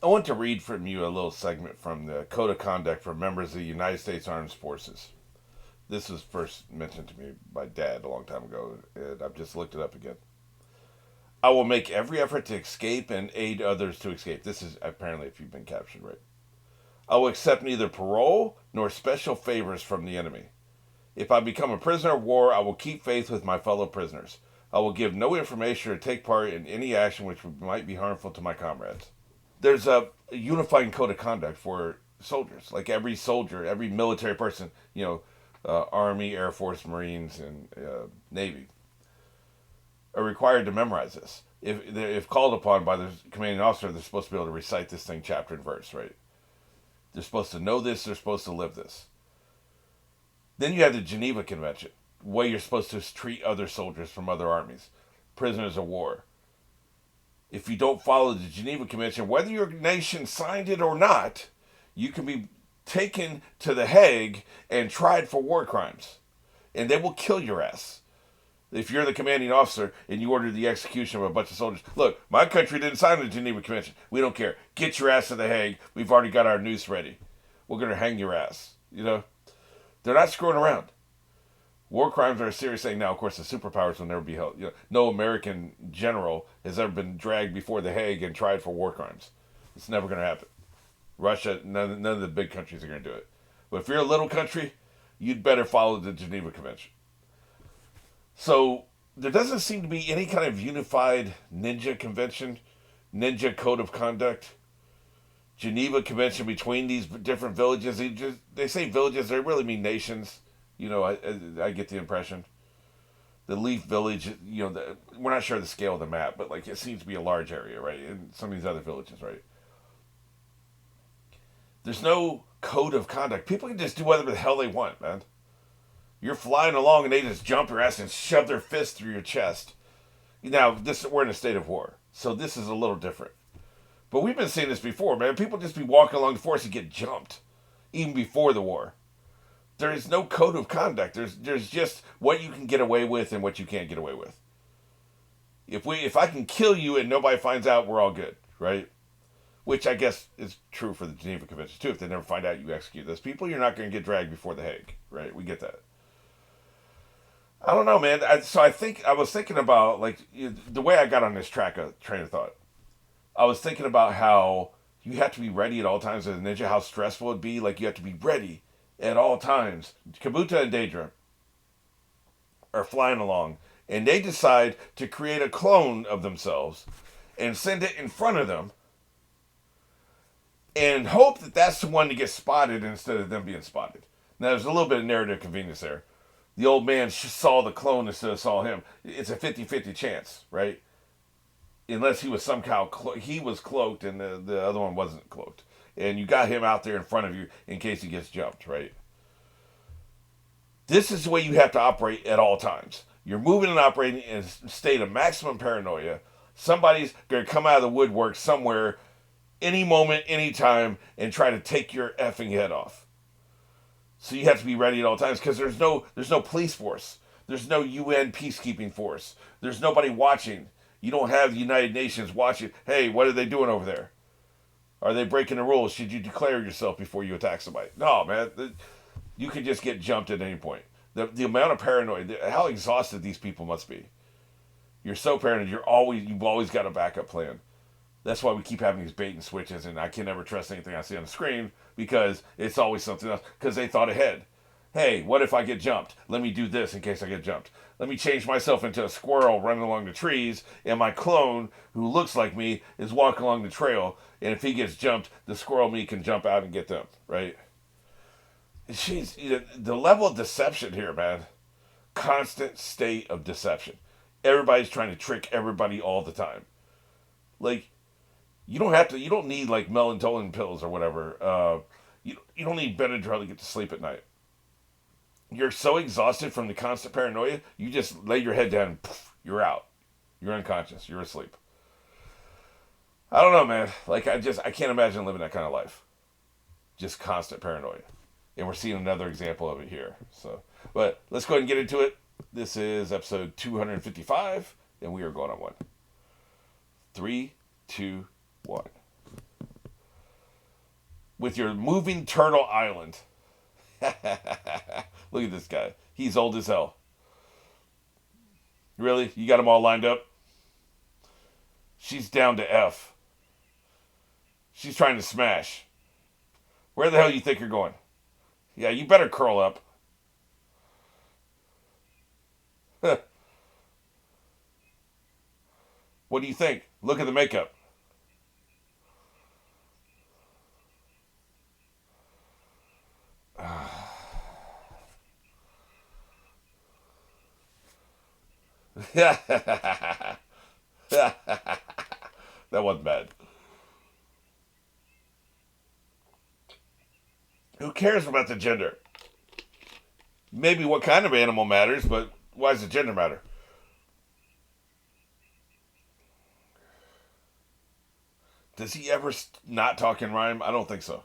I want to read from you a little segment from the Code of Conduct for members of the United States Armed Forces. This was first mentioned to me by Dad a long time ago, and I've just looked it up again. I will make every effort to escape and aid others to escape. This is apparently if you've been captured, right? I will accept neither parole nor special favors from the enemy. If I become a prisoner of war, I will keep faith with my fellow prisoners. I will give no information or take part in any action which might be harmful to my comrades. There's a unifying code of conduct for soldiers. Like every soldier, every military person, Army, Air Force, Marines, and Navy are required to memorize this. If called upon by the commanding officer, they're supposed to be able to recite this thing chapter and verse, right? They're supposed to know this. They're supposed to live this. Then you have the Geneva Convention, way you're supposed to treat other soldiers from other armies, prisoners of war. If you don't follow the Geneva Convention, whether your nation signed it or not, you can be taken to The Hague and tried for war crimes. And they will kill your ass. If you're the commanding officer and you order the execution of a bunch of soldiers, look, my country didn't sign the Geneva Convention. We don't care. Get your ass to The Hague. We've already got our noose ready. We're going to hang your ass. They're not screwing around. War crimes are a serious thing. Now, of course, the superpowers will never be held. No American general has ever been dragged before The Hague and tried for war crimes. It's never going to happen. Russia, none of the big countries are going to do it. But if you're a little country, you'd better follow the Geneva Convention. So there doesn't seem to be any kind of unified ninja convention, ninja code of conduct, Geneva Convention between these different villages. They say villages, they really mean nations. I get the impression. The Leaf Village, we're not sure of the scale of the map, but like it seems to be a large area, right? And some of these other villages, right? There's no code of conduct. People can just do whatever the hell they want, man. You're flying along and they just jump your ass and shove their fist through your chest. Now, we're in a state of war, so this is a little different. But we've been seeing this before, man. People just be walking along the forest and get jumped, even before the war. There is no code of conduct. There's just what you can get away with and what you can't get away with. If I can kill you and nobody finds out, we're all good, right? Which I guess is true for the Geneva Convention too. If they never find out you execute those people, you're not going to get dragged before the Hague, right? We get that. I don't know, man. I was thinking about the way I got on this train of thought. I was thinking about how you have to be ready at all times as a ninja. How stressful it'd be. Like you have to be ready at all times. Kabuta and Daedra are flying along, and they decide to create a clone of themselves and send it in front of them, and hope that that's the one to get spotted instead of them being spotted. Now, there's a little bit of narrative convenience there. The old man saw the clone instead of saw him. It's a 50-50 chance, right? Unless he was somehow he was cloaked and the other one wasn't cloaked. And you got him out there in front of you in case he gets jumped, right? This is the way you have to operate at all times. You're moving and operating in a state of maximum paranoia. Somebody's going to come out of the woodwork somewhere, any moment, any time, and try to take your effing head off. So you have to be ready at all times because there's no police force. There's no UN peacekeeping force. There's nobody watching. You don't have the United Nations watching. Hey, what are they doing over there? Are they breaking the rules? Should you declare yourself before you attack somebody? No, man. You could just get jumped at any point. The amount of paranoia, how exhausted these people must be. You're so paranoid. You've always got a backup plan. That's why we keep having these bait and switches, and I can never trust anything I see on the screen because it's always something else. Because they thought ahead. Hey, what if I get jumped? Let me do this in case I get jumped. Let me change myself into a squirrel running along the trees, and my clone, who looks like me, is walking along the trail. And if he gets jumped, the squirrel me can jump out and get them, right? The level of deception here, man. Constant state of deception. Everybody's trying to trick everybody all the time. Like, you don't need like melatonin pills or whatever. You don't need Benadryl to get to sleep at night. You're so exhausted from the constant paranoia, you just lay your head down and poof, you're out. You're unconscious. You're asleep. I don't know, man. Like, I can't imagine living that kind of life. Just constant paranoia. And we're seeing another example of it here. So, but let's go ahead and get into it. This is episode 255, and we are going on one. 3, 2, 1. with your moving turtle island. Look at this guy. He's old as hell. Really? You got them all lined up? She's down to F. She's trying to smash. Where the hell you think you're going? Yeah, you better curl up. What do you think? Look at the makeup. That wasn't bad. Who cares about the gender? Maybe what kind of animal matters, but why does the gender matter? Does he ever not talk in rhyme? I don't think so.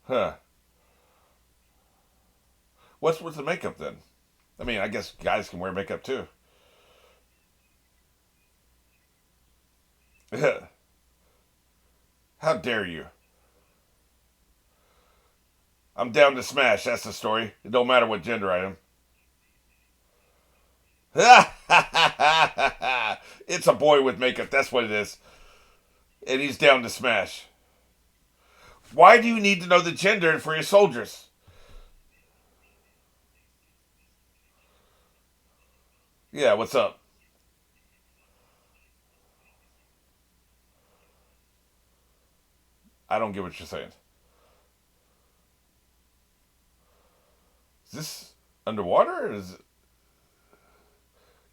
Huh. What's with the makeup then? I mean, I guess guys can wear makeup too. How dare you? I'm down to smash. That's the story. It don't matter what gender I am. It's a boy with makeup. That's what it is. And he's down to smash. Why do you need to know the gender for your soldiers? Yeah, what's up? I don't get what you're saying. Is this underwater or is it...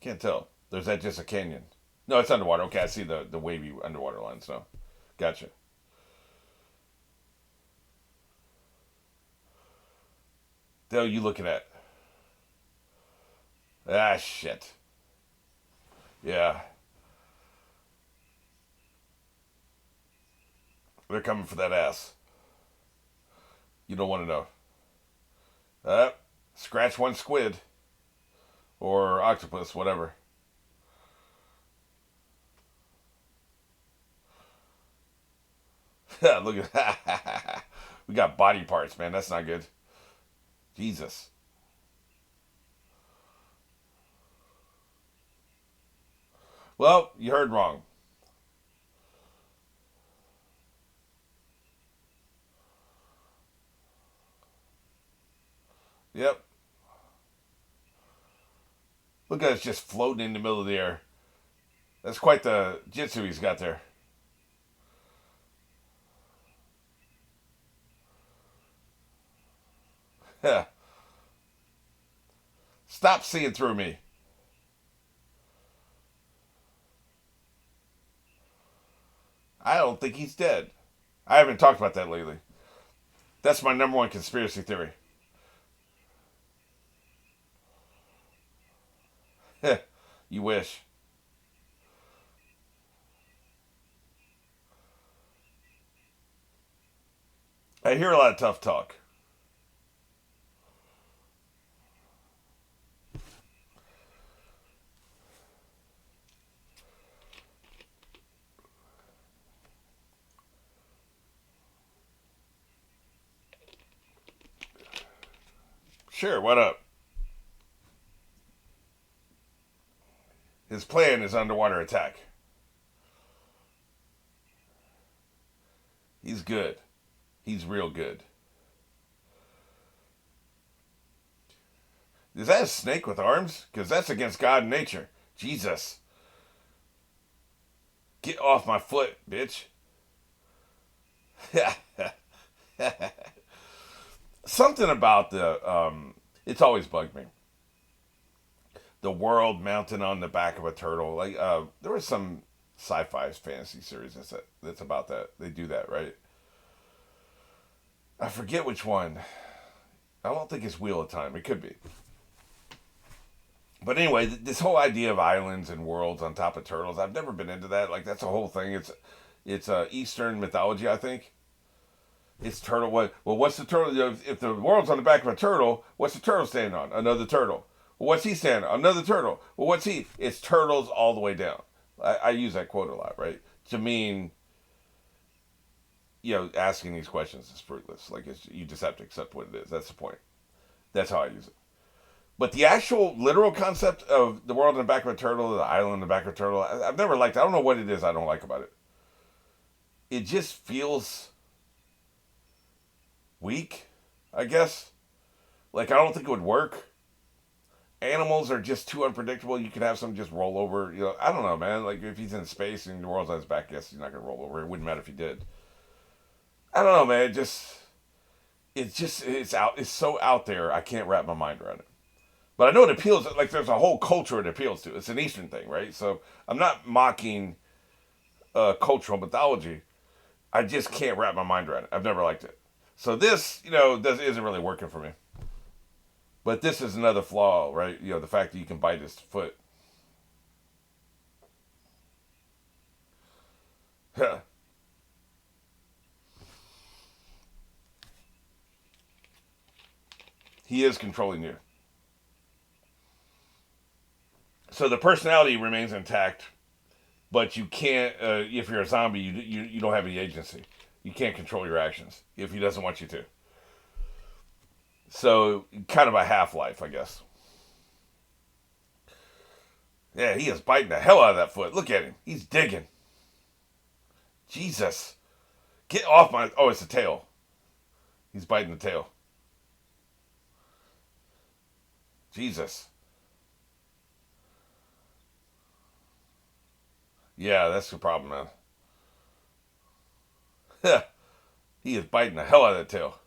Can't tell. There's that just a canyon. No, it's underwater. Okay, I see the wavy underwater lines now. Gotcha. The hell are you looking at? Ah, shit. Yeah. They're coming for that ass. You don't want to know. Scratch one squid. Or octopus, whatever. Look at that. We got body parts, man. That's not good. Jesus. Well, you heard wrong. Yep. Look at us just floating in the middle of the air. That's quite the jitsu he's got there. Stop seeing through me. I don't think he's dead. I haven't talked about that lately. That's my number one conspiracy theory. You wish. I hear a lot of tough talk. Sure, what up? His plan is underwater attack. He's good. He's real good. Is that a snake with arms? Because that's against God and nature. Jesus. Get off my foot, bitch. Something about it's always bugged me. The world mounted on the back of a turtle. Like there was some sci-fi fantasy series that's about that. They do that, right? I forget which one. I don't think it's Wheel of Time. It could be. But anyway, this whole idea of islands and worlds on top of turtles, I've never been into that. Like that's a whole thing. It's Eastern mythology, I think. It's turtle. What? Well, what's the turtle? If the world's on the back of a turtle, what's the turtle standing on? Another turtle. Well, what's he standing on? Another turtle. Well, what's he? It's turtles all the way down. I use that quote a lot, right? To mean, asking these questions is fruitless. Like you just have to accept what it is. That's the point. That's how I use it. But the actual literal concept of the world in the back of a turtle, the island in the back of a turtle, I've never liked it. I don't know what it is I don't like about it. It just feels weak, I guess. Like, I don't think it would work. Animals are just too unpredictable. You could have some just roll over. I don't know, man. Like, if he's in space and the world's on his back, yes, he's not going to roll over. It wouldn't matter if he did. I don't know, man. It's out. It's so out there. I can't wrap my mind around it. But I know it appeals. Like, there's a whole culture it appeals to. It's an Eastern thing, right? So I'm not mocking cultural mythology. I just can't wrap my mind around it. I've never liked it. So this, isn't really working for me. But this is another flaw, right? The fact that you can bite his foot. He is controlling you. So the personality remains intact, but you can't. If you're a zombie, you don't have any agency. You can't control your actions if he doesn't want you to. So kind of a half life, I guess. Yeah, he is biting the hell out of that foot. Look at him. He's digging. Jesus, get off my. Oh, it's the tail. He's biting the tail. Jesus. Yeah, that's the problem, man. He is biting the hell out of that tail.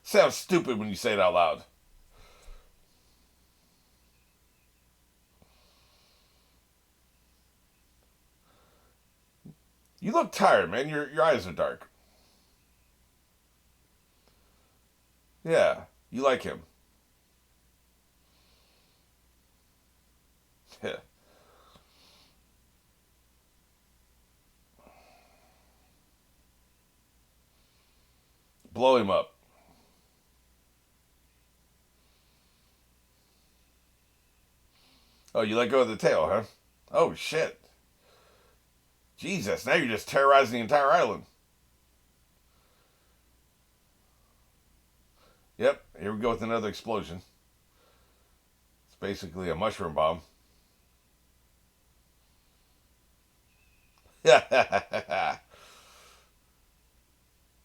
Sounds stupid when you say it out loud. You look tired, man. Your eyes are dark. Yeah, you like him. Yeah. Blow him up. Oh, you let go of the tail, huh? Oh, shit. Jesus, now you're just terrorizing the entire island. Yep, here we go with another explosion. It's basically a mushroom bomb.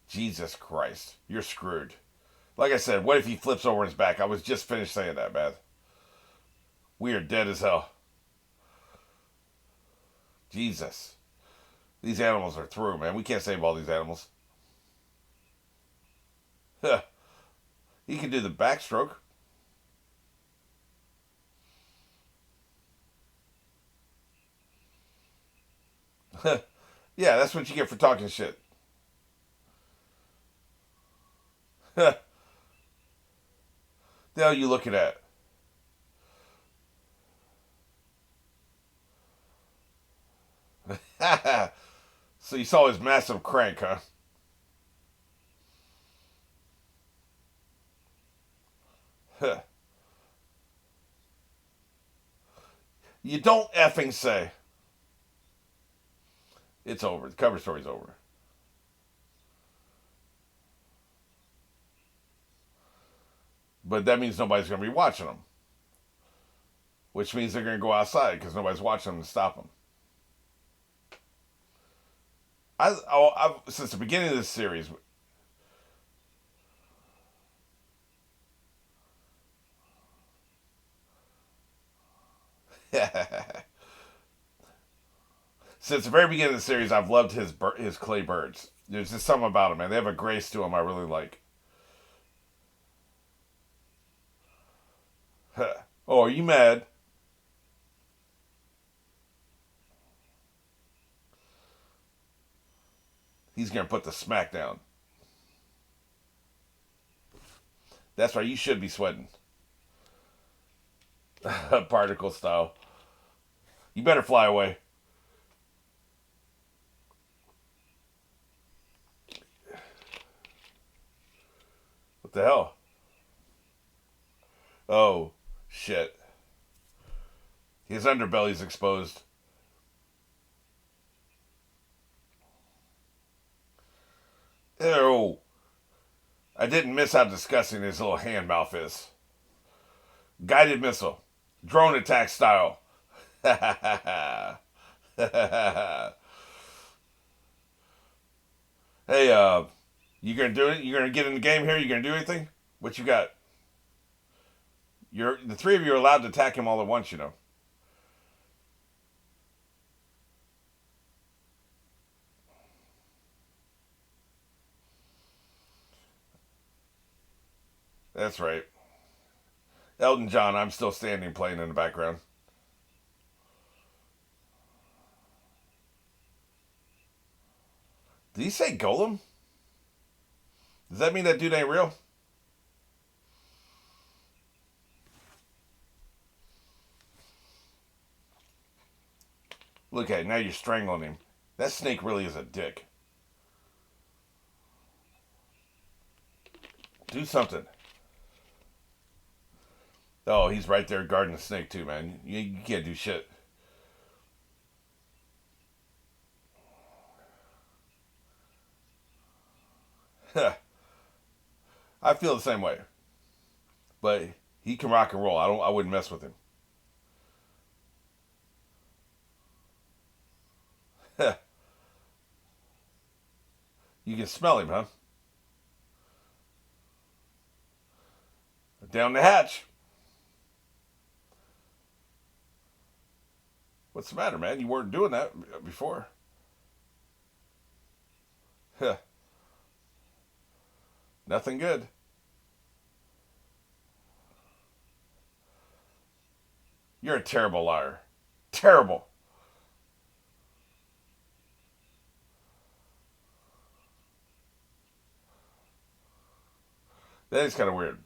Jesus Christ, you're screwed. Like I said, what if he flips over his back? I was just finished saying that, man. We are dead as hell. Jesus. These animals are through, man. We can't save all these animals. He can do the backstroke. Yeah, that's what you get for talking shit. The hell you looking at? So you saw his massive crank, huh? You don't effing say. It's over. The cover story's over. But that means nobody's going to be watching them. Which means they're going to go outside because nobody's watching them to stop them. Since the beginning of this series. Since the very beginning of the series, I've loved his clay birds. There's just something about them, man. They have a grace to them I really like. Oh, are you mad? He's gonna put the smack down. That's right. You should be sweating. Particle style. You better fly away. What the hell? Oh, shit. His underbelly's exposed. Ew. I didn't miss how disgusting his little hand mouth is. Guided missile. Drone attack style. Hey, you gonna do it? You gonna get in the game here? You gonna do anything? What you got? The three of you are allowed to attack him all at once, you know. That's right. Elton John, I'm still standing playing in the background. Did he say Golem? Does that mean that dude ain't real? Look at it, now you're strangling him. That snake really is a dick. Do something. Oh, he's right there guarding the snake too, man. You can't do shit. I feel the same way. But he can rock and roll. I wouldn't mess with him. You can smell him, huh? Down the hatch. What's the matter, man? You weren't doing that before. Nothing good. You're a terrible liar. Terrible. That is kind of weird.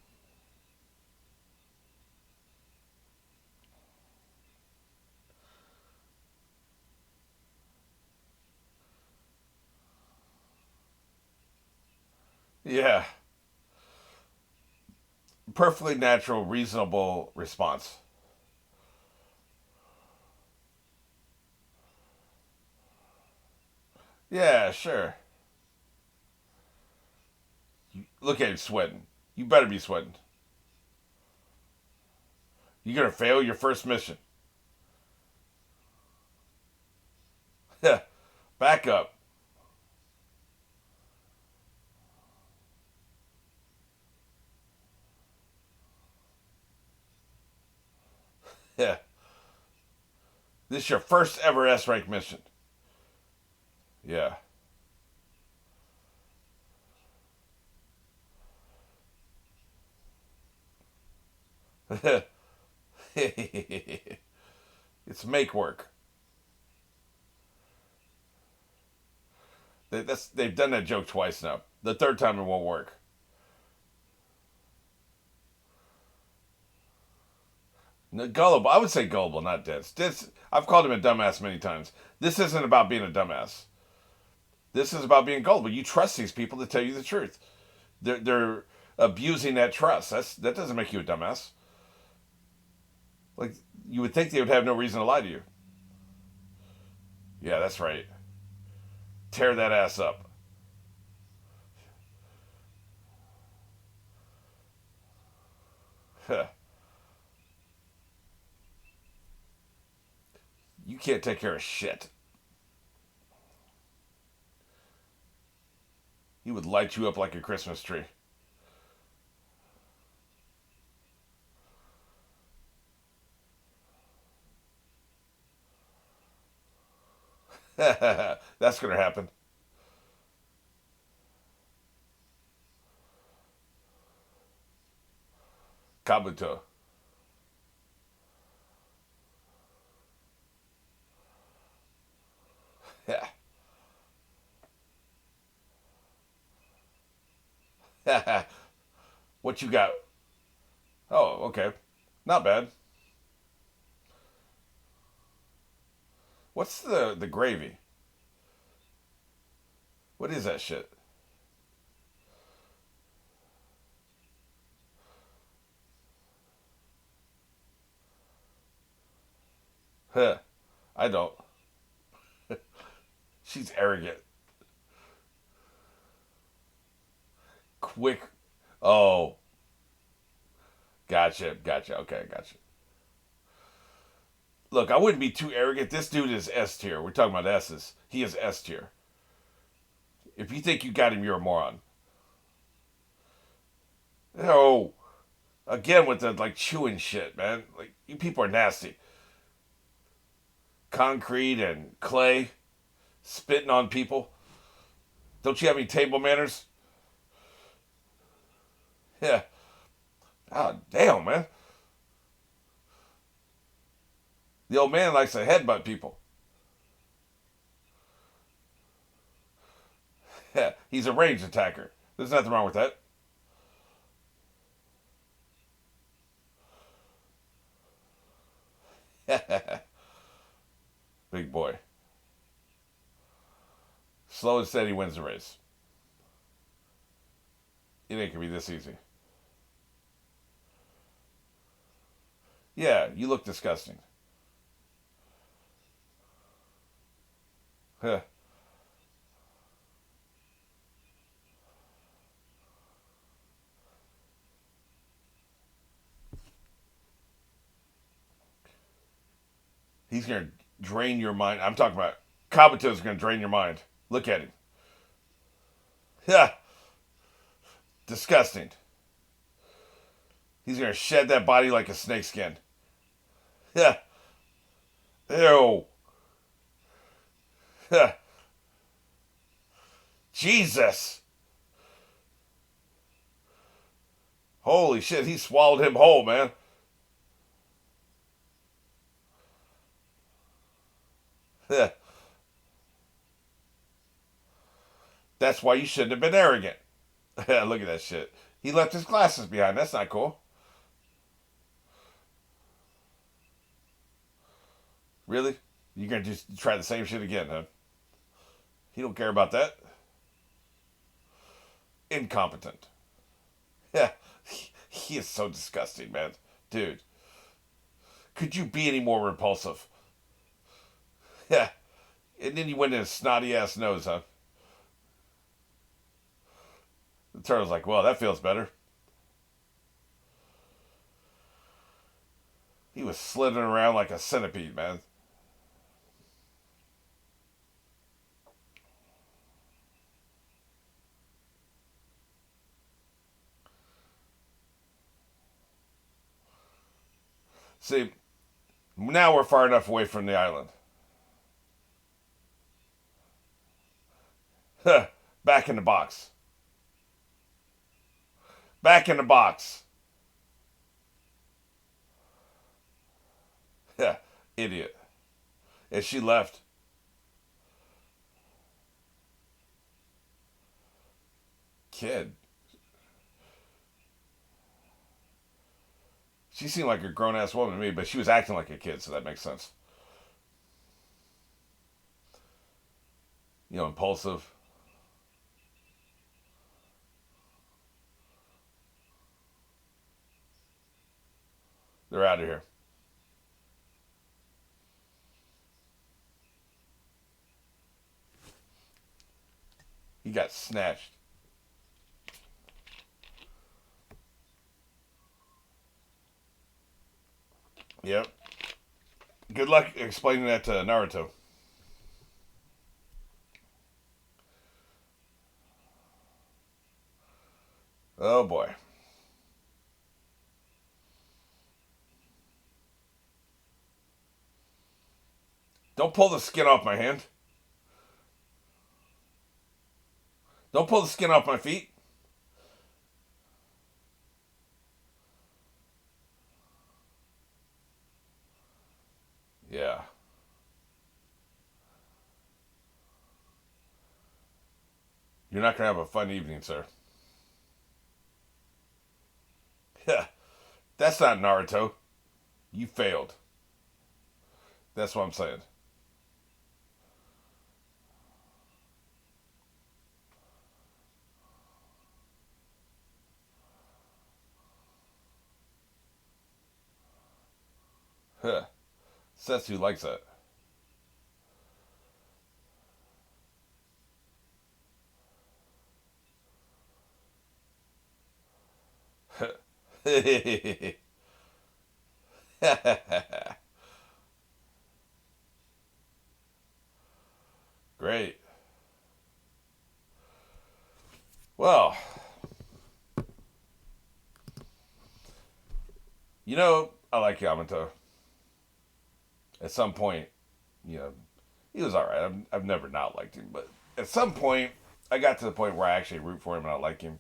Yeah. Perfectly natural, reasonable response. Yeah, sure. Look at him sweating. You better be sweating. You're gonna fail your first mission. Back up. Yeah. This is your first ever S rank mission. Yeah. It's make work. They've done that joke twice now. The third time it won't work. No, gullible. I would say gullible, not dense. Dense. I've called him a dumbass many times. This isn't about being a dumbass. This is about being gullible. You trust these people to tell you the truth. They're abusing that trust. That doesn't make you a dumbass. Like you would think they would have no reason to lie to you. Yeah, that's right. Tear that ass up. You can't take care of shit. He would light you up like a Christmas tree. That's gonna happen. Kabuto. Yeah. What you got? Oh, okay. Not bad. What's the gravy? What is that shit? Huh. I don't. She's arrogant. Quick. Oh, gotcha, gotcha. Okay, gotcha. Look, I wouldn't be too arrogant. This dude is S tier. We're talking about S's. He is S tier. If you think you got him, you're a moron. No. Again with the like chewing shit, man. Like you people are nasty. Concrete and clay, spitting on people. Don't you have any table manners? Yeah. Oh damn, man. The old man likes to headbutt people. Yeah, he's a ranged attacker. There's nothing wrong with that. Big boy. Slow and steady wins the race. It ain't gonna be this easy. Yeah, you look disgusting. Huh. He's gonna drain your mind. I'm talking about Kabuto's gonna drain your mind. Look at him. Yeah, disgusting. He's gonna shed that body like a snakeskin. Yeah. Ew. Yeah. Jesus. Holy shit, he swallowed him whole, man. Yeah. That's why you shouldn't have been arrogant. Look at that shit. He left his glasses behind. That's not cool. Really? You're gonna just try the same shit again, huh? He don't care about that. Incompetent. Yeah. He is so disgusting, man. Dude. Could you be any more repulsive? Yeah. And then you went in his snotty ass nose, huh? The turtle's like, well, that feels better. He was slithering around like a centipede, man. See, now we're far enough away from the island. Huh. Back in the box. Back in the box. Yeah, idiot. And she left. Kid. She seemed like a grown ass woman to me, but she was acting like a kid, so that makes sense. You know, impulsive. They're out of here. He got snatched. Yep. Good luck explaining that to Naruto. Oh boy. Don't pull the skin off my hand. Don't pull the skin off my feet. Yeah. You're not going to have a fun evening, sir. Yeah. That's not Naruto. You failed. That's what I'm saying. Huh. Setsu likes that. Great. Well, I like Yamato. At some point, you know, he was all right. I've never not liked him, but at some point, I got to the point where I actually root for him and I like him.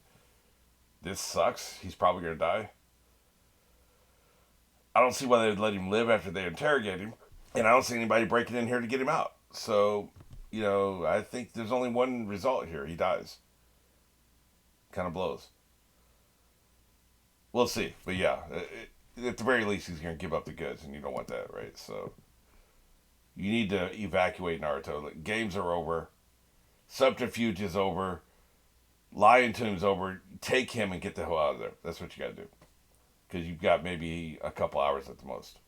This sucks. He's probably gonna die. I don't see why they would let him live after they interrogate him, and I don't see anybody breaking in here to get him out. So, I think there's only one result here. He dies. Kind of blows. We'll see, but yeah, at the very least, he's gonna give up the goods, and you don't want that, right? So, you need to evacuate Naruto. Like, games are over. Subterfuge is over. Lion Tomb's over. Take him and get the hell out of there. That's what you got to do. Because you've got maybe a couple hours at the most.